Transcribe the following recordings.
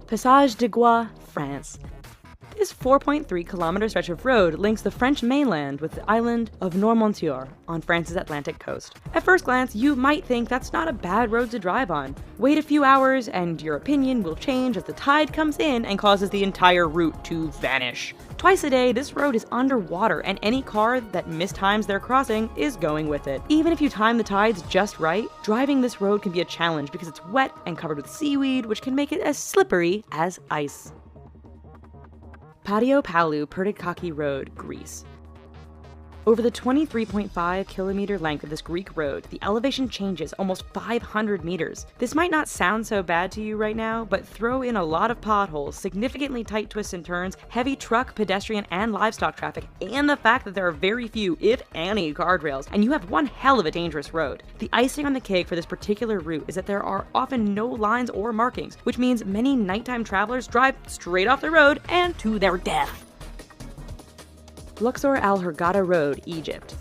Passage de Gois, France. This 4.3-kilometer stretch of road links the French mainland with the island of Noirmoutier on France's Atlantic coast. At first glance, you might think that's not a bad road to drive on. Wait a few hours and your opinion will change as the tide comes in and causes the entire route to vanish. Twice a day, this road is underwater, and any car that mistimes their crossing is going with it. Even if you time the tides just right, driving this road can be a challenge because it's wet and covered with seaweed, which can make it as slippery as ice. Patio Palu Purdickaki Road, Greece. Over the 23.5-kilometer length of this Greek road, the elevation changes almost 500 meters. This might not sound so bad to you right now, but throw in a lot of potholes, significantly tight twists and turns, heavy truck, pedestrian, and livestock traffic, and the fact that there are very few, if any, guardrails, and you have one hell of a dangerous road. The icing on the cake for this particular route is that there are often no lines or markings, which means many nighttime travelers drive straight off the road and to their death. Luxor Al Hurghada Road, Egypt.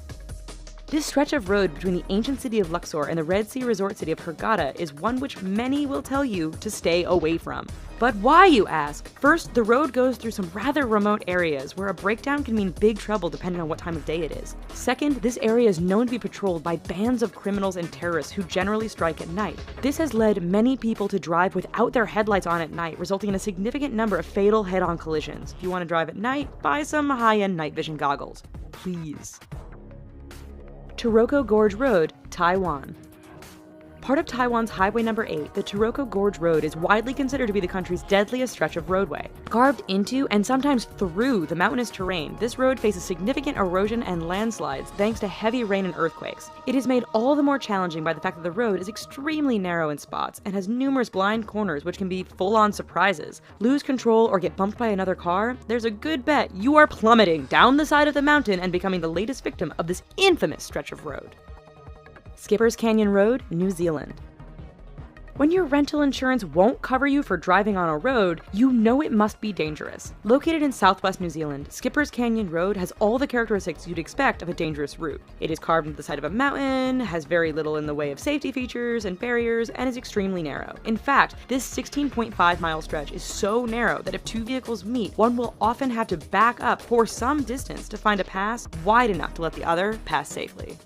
This stretch of road between the ancient city of Luxor and the Red Sea resort city of Hurghada is one which many will tell you to stay away from. But why, you ask? First, the road goes through some rather remote areas where a breakdown can mean big trouble depending on what time of day it is. Second, this area is known to be patrolled by bands of criminals and terrorists who generally strike at night. This has led many people to drive without their headlights on at night, resulting in a significant number of fatal head-on collisions. If you want to drive at night, buy some high-end night vision goggles. Please. Taroko Gorge Road, Taiwan. Part of Taiwan's Highway No. 8, the Taroko Gorge Road is widely considered to be the country's deadliest stretch of roadway. Carved into and sometimes through the mountainous terrain, this road faces significant erosion and landslides thanks to heavy rain and earthquakes. It is made all the more challenging by the fact that the road is extremely narrow in spots and has numerous blind corners which can be full-on surprises. Lose control or get bumped by another car, there's a good bet you are plummeting down the side of the mountain and becoming the latest victim of this infamous stretch of road. Skipper's Canyon Road, New Zealand. When your rental insurance won't cover you for driving on a road, you know it must be dangerous. Located in southwest New Zealand, Skipper's Canyon Road has all the characteristics you'd expect of a dangerous route. It is carved into the side of a mountain, has very little in the way of safety features and barriers, and is extremely narrow. In fact, this 16.5-mile stretch is so narrow that if two vehicles meet, one will often have to back up for some distance to find a pass wide enough to let the other pass safely.